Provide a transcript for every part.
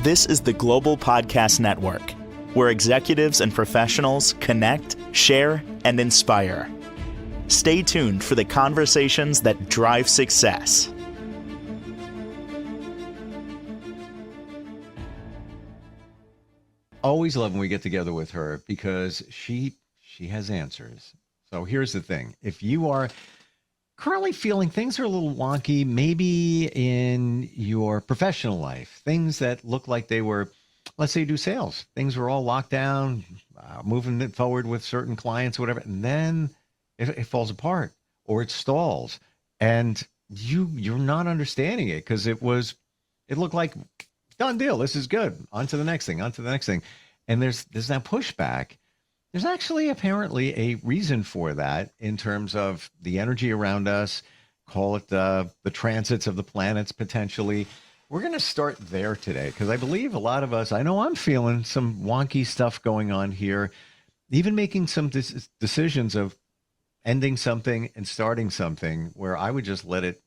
This is the Global Podcast Network, where executives and professionals connect, share, and inspire. Stay tuned for the conversations that drive success. Always love when we get together with her because she has answers. So here's the thing. If you are currently feeling things are a little wonky, maybe in your professional life, things that look like they were, let's say you do sales, things were all locked down, moving it forward with certain clients, whatever, and then it falls apart or it stalls, and you're not understanding it because it looked like done deal. This is good. On to the next thing. On to the next thing, and there's that pushback. There's actually apparently a reason for that in terms of the energy around us, call it the transits of the planets potentially. We're going to start there today because I believe a lot of us, I know I'm feeling some wonky stuff going on here, even making some decisions of ending something and starting something where I would just let it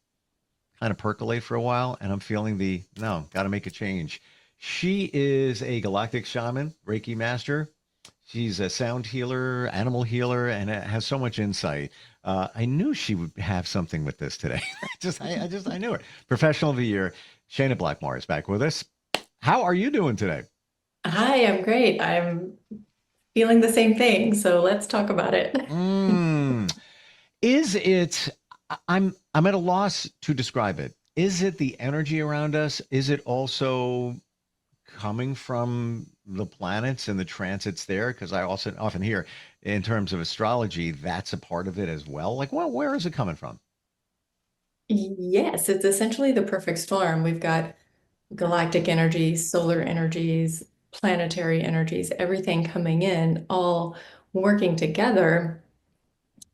kind of percolate for a while. And I'm feeling no, got to make a change. She is a galactic shaman, Reiki master. She's a sound healer, animal healer, and has so much insight. I knew she would have something with this today. I knew it. Professional of the Year, Shayna Blackmar is back with us. How are you doing today? Hi, I'm great. I'm feeling the same thing, so let's talk about it. Is it, I'm at a loss to describe it. Is it the energy around us? Is it also coming from the planets and the transits there? Because I also often hear in terms of astrology, that's a part of it as well. Like, well, where is it coming from? Yes, it's essentially the perfect storm. We've got galactic energies, solar energies, planetary energies, everything coming in, all working together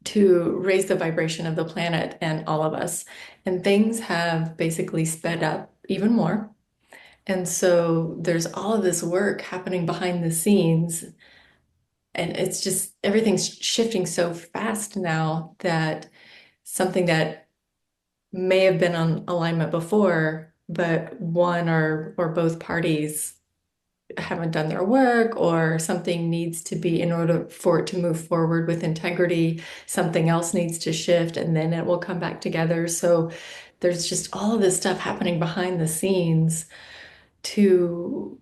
to raise the vibration of the planet and all of us. And things have basically sped up even more. And so there's all of this work happening behind the scenes. And it's just everything's shifting so fast now that something that may have been on alignment before, but one or both parties haven't done their work, or something needs to be, in order for it to move forward with integrity, something else needs to shift and then it will come back together. So there's just all of this stuff happening behind the scenes to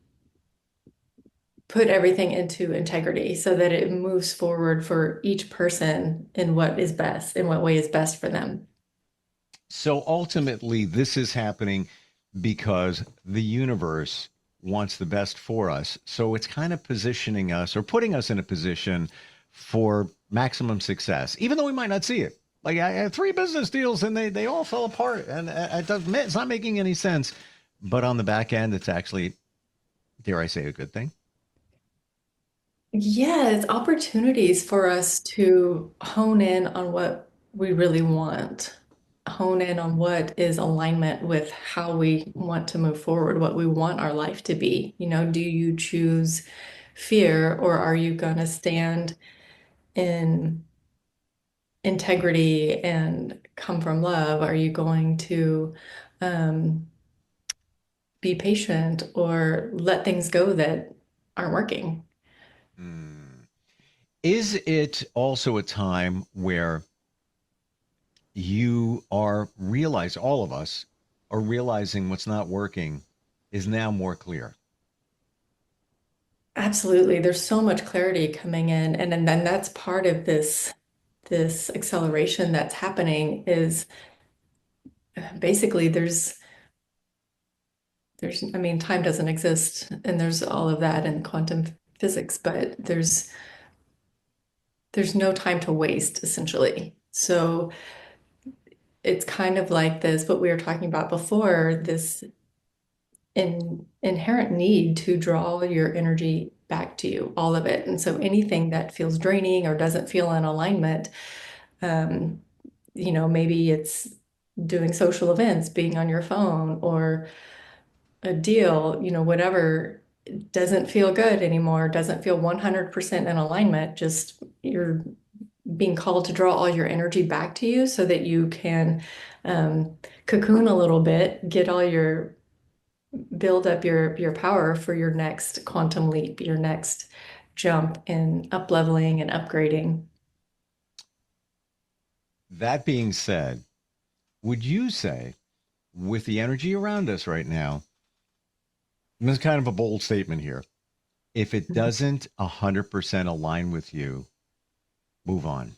put everything into integrity so that it moves forward for each person in what is best, in what way is best for them. So ultimately, this is happening because the universe wants the best for us. So it's kind of positioning us or putting us in a position for maximum success, even though we might not see it. Like I had 3 business deals and they all fell apart, and it's not making any sense. But on the back end, it's actually, dare I say, a good thing. Yeah, it's opportunities for us to hone in on what we really want, hone in on what is alignment with how we want to move forward, what we want our life to be. Do you choose fear, or are you going to stand in integrity and come from love? Are you going to um, be patient or let things go that aren't working? Is it also a time where you are all of us are realizing what's not working is now more clear? Absolutely. There's so much clarity coming in. And then that's part of this acceleration that's happening is basically I mean, time doesn't exist, and there's all of that in quantum physics, but there's no time to waste, essentially. So it's kind of like this, what we were talking about before, this inherent need to draw your energy back to you, all of it. And so anything that feels draining or doesn't feel in alignment, um, maybe it's doing social events, being on your phone, or a deal, whatever doesn't feel good anymore, doesn't feel 100% in alignment, just you're being called to draw all your energy back to you so that you can cocoon a little bit, get all your build up your power for your next quantum leap, your next jump in up leveling and upgrading. That being said, would you say, with the energy around us right now, and this is kind of a bold statement here, if it doesn't 100% align with you, move on?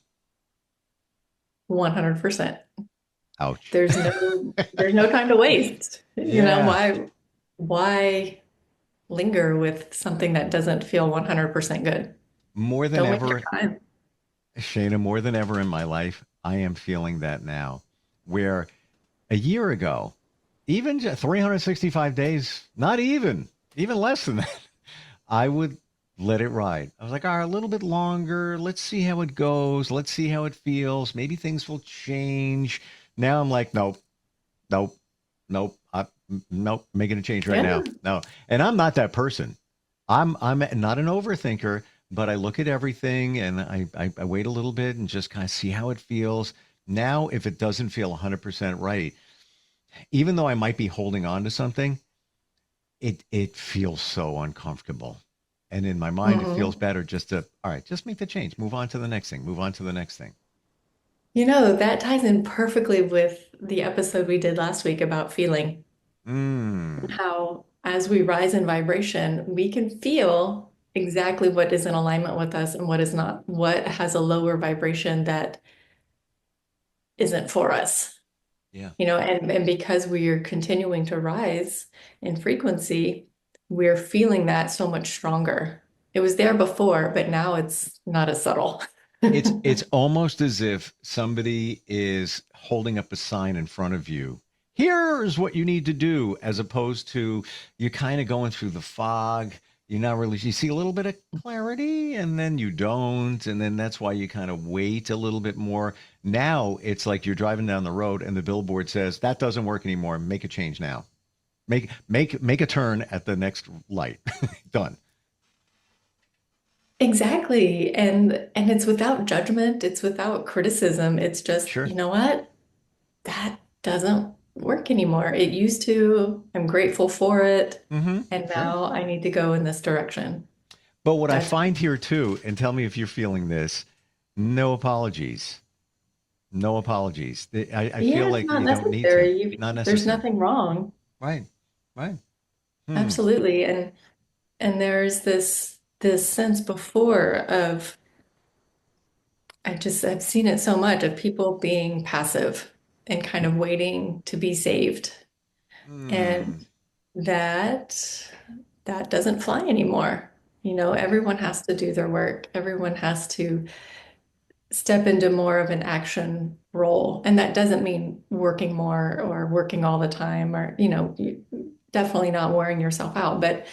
100%. Ouch. There's no time to waste. Yeah. Why linger with something that doesn't feel 100% good? More than Don't waste your ever, time. Shayna, more than ever in my life, I am feeling that now. Where a year ago, even 365 days, not even less than that, I would let it ride. I was like, all right, a little bit longer. Let's see how it goes. Let's see how it feels. Maybe things will change. Now I'm like, nope, nope, nope, nope, making a change right Yeah. now. No. And I'm not that person. I'm not an overthinker, but I look at everything and I wait a little bit and just kind of see how it feels. Now, if it doesn't feel 100% right, even though I might be holding on to something, it feels so uncomfortable. And in my mind, it feels Mhm. better just to, all right, just make the change, move on to the next thing, move on to the next thing. That ties in perfectly with the episode we did last week about feeling and Mm, how, as we rise in vibration, we can feel exactly what is in alignment with us and what is not, what has a lower vibration that isn't for us. yeah. And because we are continuing to rise in frequency, we're feeling that so much stronger. It was there before, but now it's not as subtle. It's almost as if somebody is holding up a sign in front of you. Here's what you need to do, as opposed to you kind of going through the fog. You're not really, you see a little bit of clarity and then you don't. And then that's why you kind of wait a little bit more. Now it's like you're driving down the road and the billboard says, that doesn't work anymore. Make a change now. Make a turn at the next light. Done. Exactly. And it's without judgment, it's without criticism. It's just, Sure. you know what? That doesn't work anymore. It used to. I'm grateful for it. Mm-hmm. And Sure. now I need to go in this direction. But what I That's find here too, and tell me if you're feeling this, no apologies. No apologies. I yeah, feel it's like not you don't need to. necessary. Not There's necessary. nothing wrong. Right. Right. Hmm. Absolutely. And there's this sense before of I've seen it so much of people being passive and kind of waiting to be saved. And Hmm. that that doesn't fly anymore. Everyone has to do their work. Everyone has to step into more of an action role. And that doesn't mean working more or working all the time or, definitely not wearing yourself out, but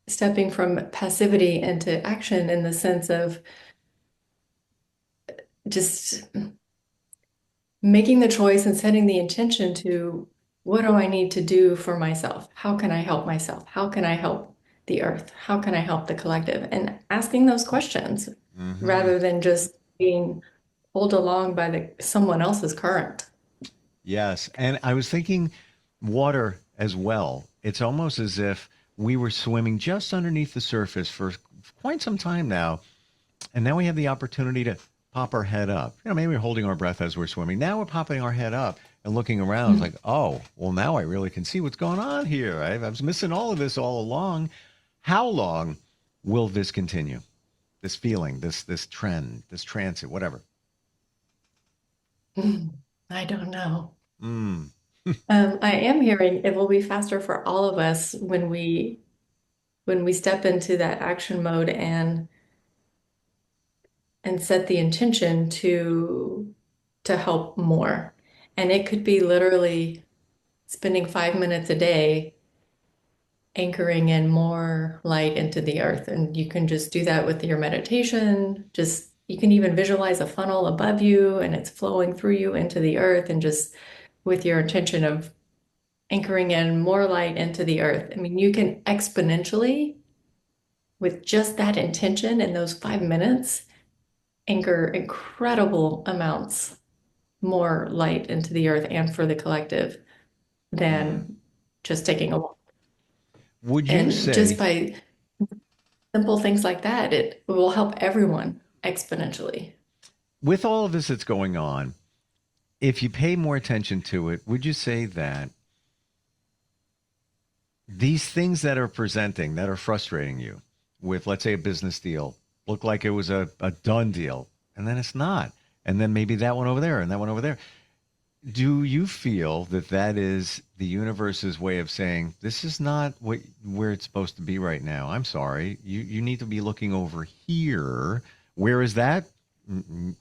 stepping from passivity into action in the sense of just making the choice and setting the intention to what do I need to do for myself? How can I help myself? How can I help the earth? How can I help the collective? And asking those questions Mm-hmm. rather than just being pulled along by someone else's current. Yes. And I was thinking water as well. It's almost as if we were swimming just underneath the surface for quite some time now. And now we have the opportunity to pop our head up. Maybe we're holding our breath as we're swimming. Now we're popping our head up and looking around. It's like, oh, well, now I really can see what's going on here. I was missing all of this all along. How long will this continue? This feeling, this trend, this transit, whatever. I don't know. Mm, I am hearing it will be faster for all of us when we step into that action mode and set the intention to help more. And it could be literally spending 5 minutes a day anchoring in more light into the earth. And you can just do that with your meditation. Just you can even visualize a funnel above you and it's flowing through you into the earth and just with your intention of anchoring in more light into the earth. I mean, you can exponentially, with just that intention in those 5 minutes, anchor incredible amounts more light into the earth and for the collective mm. than just taking a walk. Would you And just say, by simple things like that, it will help everyone exponentially. with all of this that's going on, if you pay more attention to it, would you say that these things that are presenting, that are frustrating you with, let's say, a business deal, look like it was a done deal, and then it's not. And then maybe that one over there and that one over there. Do you feel that that is the universe's way of saying, this is not where it's supposed to be right now? I'm sorry. You need to be looking over here. Where is that?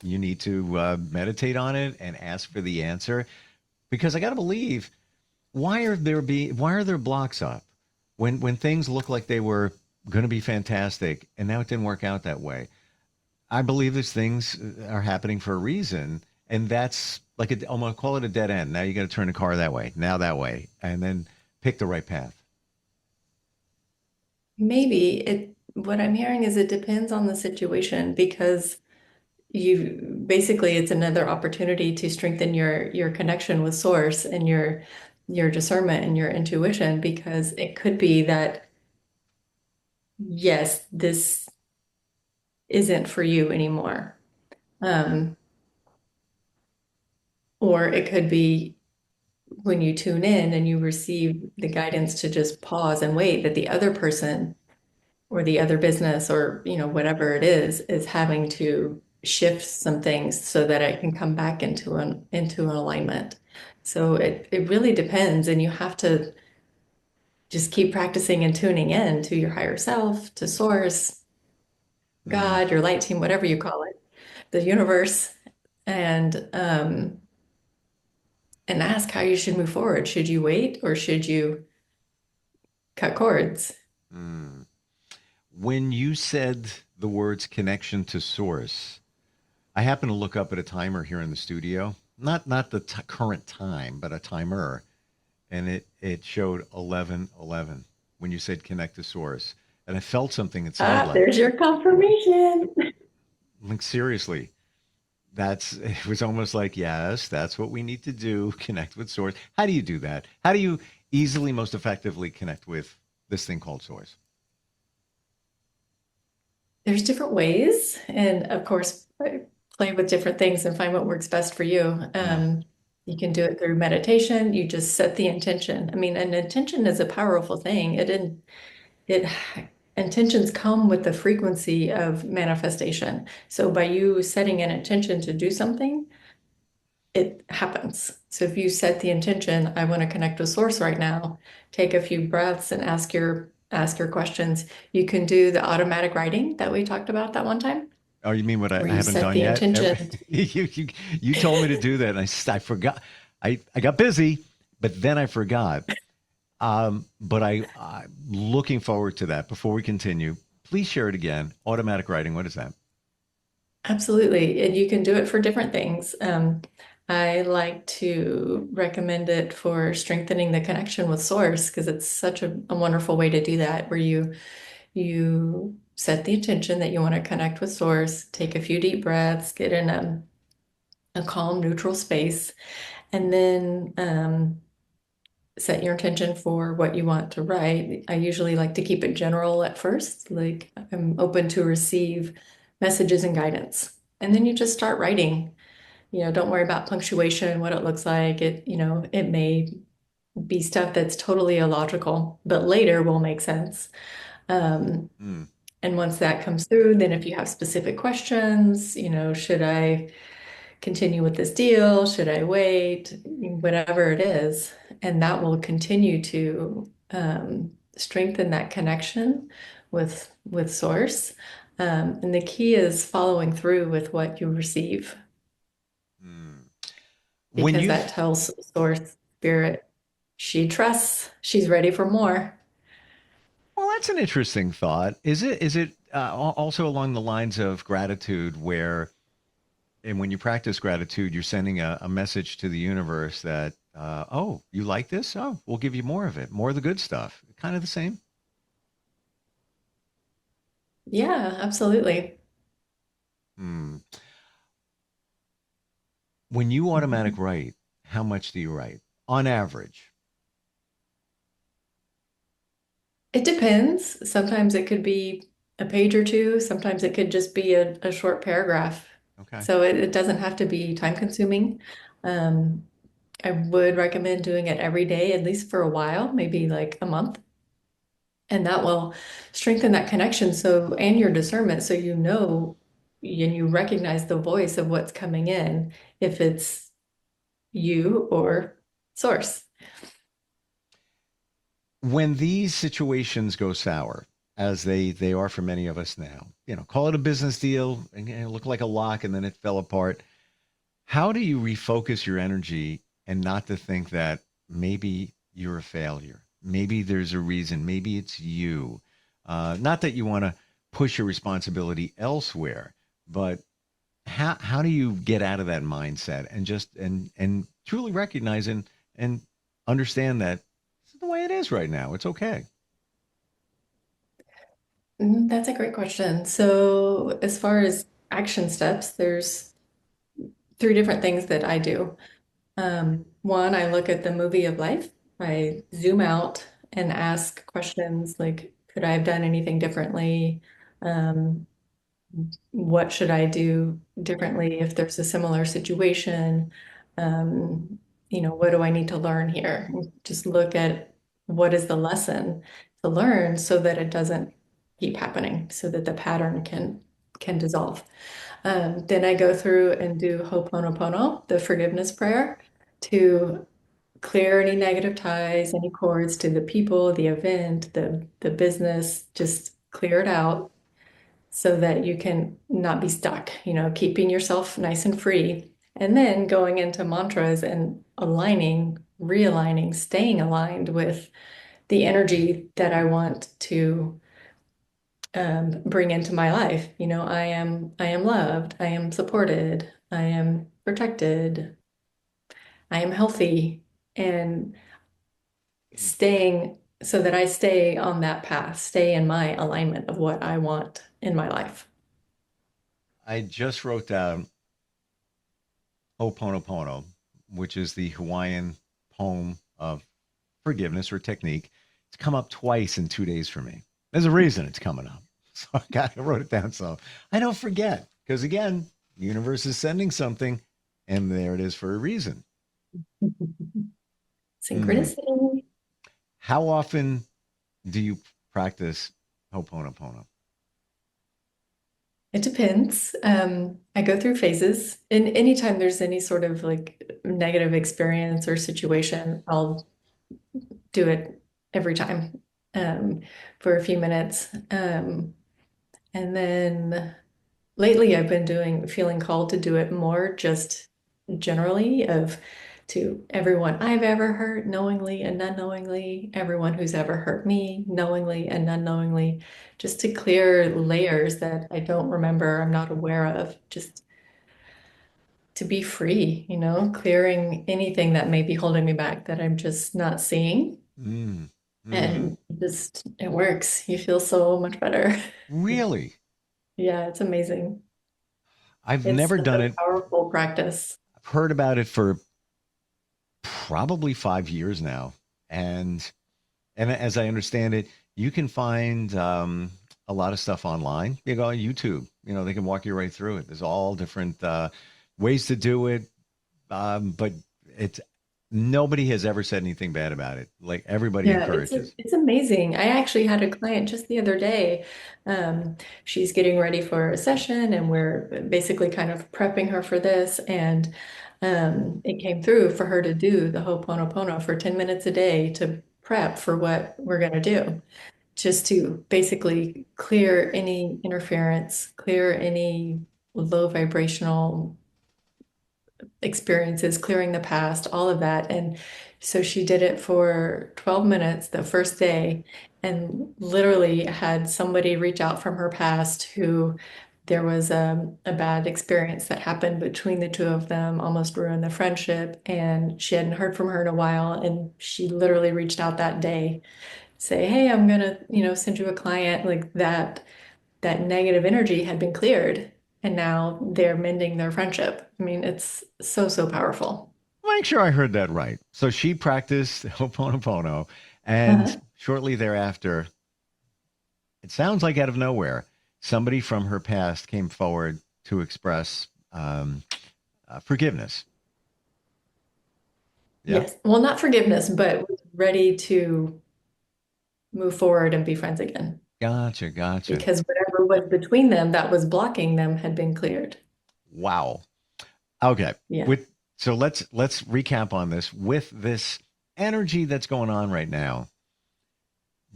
You need to meditate on it and ask for the answer. Because I got to believe, why are there blocks up when things look like they were going to be fantastic and now it didn't work out that way? I believe these things are happening for a reason, and that's like I'm going to call it a dead end. Now you got to turn the car that way, now that way, and then pick the right path. Maybe what I'm hearing is it depends on the situation because you basically it's another opportunity to strengthen your connection with source and your discernment and your intuition because it could be that yes, this isn't for you anymore. Um, or it could be when you tune in and you receive the guidance to just pause and wait that the other person or the other business or whatever it is having to shift some things so that it can come back into an alignment. So it really depends, and you have to just keep practicing and tuning in to your higher self, to source, Mm, God, your light team, whatever you call it, the universe, and and ask how you should move forward. Should you wait or should you cut cords? mm. When you said the words connection to source, I happened to look up at a timer here in the studio. Not the current time, but a timer, and it showed 11:11 when you said connect to source, and I felt something inside Ah, there's your confirmation. like seriously, that's it was almost like, yes, that's what we need to do, connect with source. How do you do that? How do you easily, most effectively connect with this thing called source? There's different ways, and of course, play with different things and find what works best for you. Yeah. You can do it through meditation. You just set the intention. I mean, an intention is a powerful thing. It intentions come with the frequency of manifestation. So by you setting an intention to do something, it happens. So if you set the intention, I want to connect with source right now, take a few breaths and ask your questions. You can do the automatic writing that we talked about that one time, Oh, you mean what where I you haven't set done the yet? intention. You told me to do that, and I forgot. I got busy, but then I forgot. But I'm looking forward to that. Before we continue, please share it again. Automatic writing. What is that? Absolutely. And you can do it for different things. I like to recommend it for strengthening the connection with source because it's such a wonderful way to do that, where you set the intention that you want to connect with source, take a few deep breaths, get in a calm, neutral space, and then set your intention for what you want to write. I usually like to keep it general at first, like I'm open to receive messages and guidance. And then you just start writing. Don't worry about punctuation, what it looks like. It may be stuff that's totally illogical, but later will make sense. Um, Mm, and once that comes through, then if you have specific questions, should I continue with this deal? Should I wait? Whatever it is. And that will continue to strengthen that connection with source. And the key is following through with what you receive mm. When because you that tells source spirit she trusts, she's ready for more. Well, that's an interesting thought. Is it also along the lines of gratitude, where and when you practice gratitude, you're sending a message to the universe that, oh, you like this? Oh, we'll give you more of it, more of the good stuff. Kind of the same. Yeah, absolutely. Hmm. When you automatic Mhm. write, how much do you write on average? It depends. Sometimes it could be a page or two. Sometimes it could just be a short paragraph. Okay. So it doesn't have to be time consuming. Um, I would recommend doing it every day, at least for a while, maybe like a month. And that will strengthen that connection. So, and your discernment. So you know, and you recognize the voice of what's coming in, if it's you or source. When these situations go sour, as they are for many of us now, call it a business deal and it looked like a lock and then it fell apart. How do you refocus your energy and not to think that maybe you're a failure? Maybe there's a reason. Maybe it's you. Not that you want to push your responsibility elsewhere, but how do you get out of that mindset and just and truly recognize and understand that this is the way it is right now. It's okay. That's a great question. So, as far as action steps, there's three different things that I do. One, I look at the movie of life. I zoom out and ask questions like, could I have done anything differently? Um, what should I do differently if there's a similar situation? Um, what do I need to learn here? Just look at what is the lesson to learn so that it doesn't keep happening, so that the pattern can dissolve. Then I go through and do Ho'oponopono, the forgiveness prayer, to clear any negative ties, any cords to the people, the event, the business, just clear it out so that you can not be stuck, keeping yourself nice and free. And then going into mantras and aligning, realigning, staying aligned with the energy that I want to bring into my life. I am loved, I am supported, I am protected, I am healthy, and staying so that I stay on that path, stay in my alignment of what I want in my life. I just wrote down Ho'oponopono, which is the Hawaiian poem of forgiveness or technique. It's come up twice in 2 days for me. There's a reason it's coming up. So I wrote it down so I don't forget. Because again, the universe is sending something, and there it is for a reason. Mm. Synchronicity. How often do you practice Ho'oponopono? It depends. I go through phases, and anytime there's any sort of like negative experience or situation, I'll do it every time um, for a few minutes. And then lately I've been feeling called to do it more just generally of to everyone I've ever hurt, knowingly and unknowingly, everyone who's ever hurt me, knowingly and unknowingly, just to clear layers that I don't remember, I'm not aware of, just to be free, clearing anything that may be holding me back that I'm just not seeing. Mm. Mm. And just it works. You feel so much better. Really? Yeah, it's amazing. I've It's never such done a it. powerful practice. I've heard about it for probably 5 years now. And as I understand it, you can find a lot of stuff online. You go on YouTube, they can walk you right through it. There's all different ways to do it. But it's nobody has ever said anything bad about it. Like everybody Yeah, it's encourages. it's amazing. I actually had a client just the other day. Um, she's getting ready for a session, and we're basically kind of prepping her for this. And it came through for her to do the Ho'oponopono for 10 minutes a day to prep for what we're going to do, just to basically clear any interference, clear any low vibrational experiences, clearing the past, all of that. And so she did it for 12 minutes the first day and literally had somebody reach out from her past who there was a bad experience that happened between the two of them, almost ruined the friendship. And she hadn't heard from her in a while. And she literally reached out that day, say, hey, I'm gonna, send you a client like that. That negative energy had been cleared and now they're mending their friendship. I mean, it's so, so powerful. Make sure I heard that right. So she practiced Ho'oponopono, and Uh-huh. shortly thereafter, it sounds like out of nowhere, somebody from her past came forward to express forgiveness. Yeah. Yes. Well, not forgiveness, but was ready to move forward and be friends again Gotcha. because whatever was between them that was blocking them had been cleared. Wow. Okay. Yeah. So let's recap on this. With this energy that's going on right now,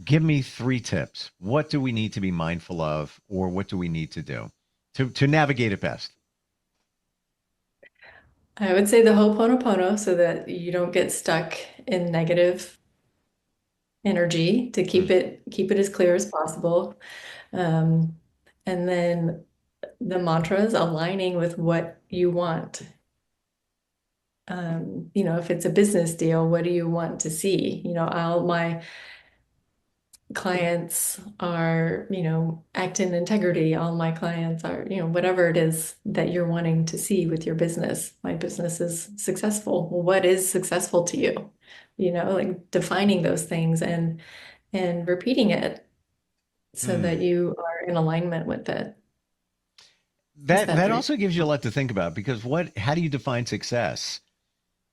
give me 3 tips. What do we need to be mindful of, or what do we need to do to navigate it best? I would say the Ho'oponopono so that you don't get stuck in negative energy to Mm, keep it as clear as possible. Um, and then the mantras aligning with what you want. If it's a business deal, what do you want to see? All my clients are, act in integrity. All my clients are, whatever it is that you're wanting to see with your business. My business is successful. Well, what is successful to you? Like defining those things and repeating it so that mm. you are in alignment with it. Is That that that three? also gives you a lot to think about, because how do you define success?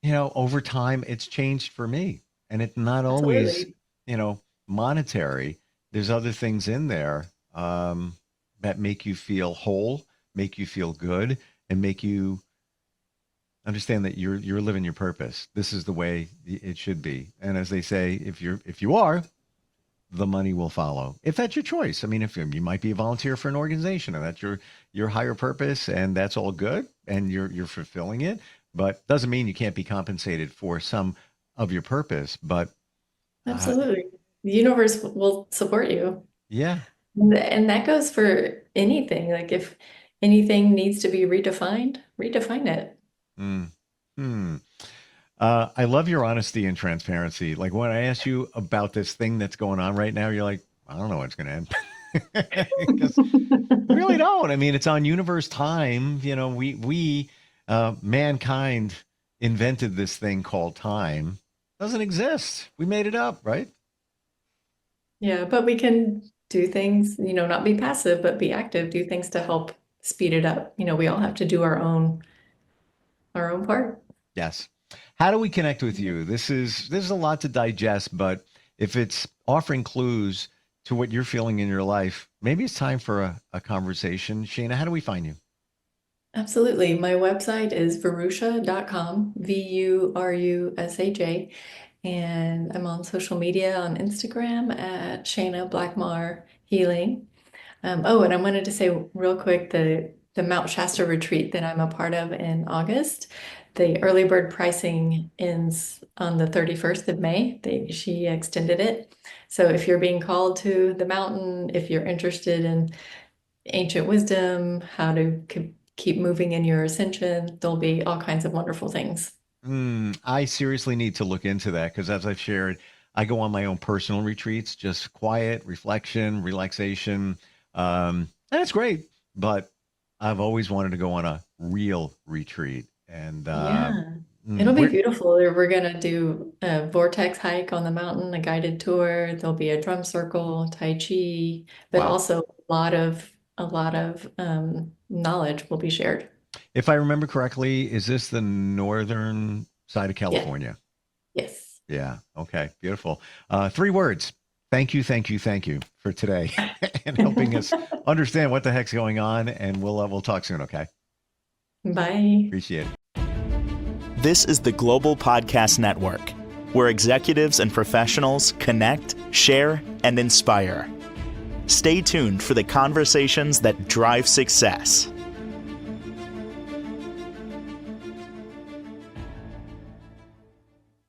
Over time it's changed for me, and it's not always, Absolutely. monetary. There's other things in there that make you feel whole, make you feel good, and make you understand that you're living your purpose. This is the way it should be. And as they say, if you are, the money will follow. If that's your choice. I mean, if you might be a volunteer for an organization and that's your higher purpose, and that's all good, and you're fulfilling it, but doesn't mean you can't be compensated for some of your purpose. But uh, Absolutely. The universe will support you. yeah. And that goes for anything. Like if anything needs to be redefined, redefine it. Mm. Hmm. I love your honesty and transparency. Like when I ask you about this thing that's going on right now, you're like, I don't know what's going to end. Because you really don't. I mean, it's on universe time. We mankind invented this thing called time. Doesn't exist. We made it up, right? Yeah, but we can do things, not be passive, but be active, do things to help speed it up. We all have to do our own part. Yes. How do we connect with you? This is a lot to digest, but if it's offering clues to what you're feeling in your life, maybe it's time for a conversation. Shayna, how do we find you? Absolutely. My website is vurusha.com, Vurusha. And I'm on social media on Instagram at Shayna Blackmar Healing. And I wanted to say real quick the Mount Shasta retreat that I'm a part of in August. The early bird pricing ends on the 31st of May. She extended it. So if you're being called to the mountain, if you're interested in ancient wisdom, how to keep moving in your ascension, there'll be all kinds of wonderful things. I seriously need to look into that, because as I've shared, I go on my own personal retreats, just quiet, reflection, relaxation. And it's great, but I've always wanted to go on a real retreat. And Yeah. It'll be we're, beautiful. We're gonna do a vortex hike on the mountain, a guided tour. There'll be a drum circle, Tai Chi, but wow. also a lot of knowledge will be shared. If I remember correctly, is this the northern side of Yeah. California? Yes. Yeah. Okay. Beautiful. 3 words. Thank you for today and helping us understand what the heck's going on. And we'll talk soon. Okay. Bye. Appreciate it. This is the Global Podcast Network, where executives and professionals connect, share, and inspire. Stay tuned for the conversations that drive success.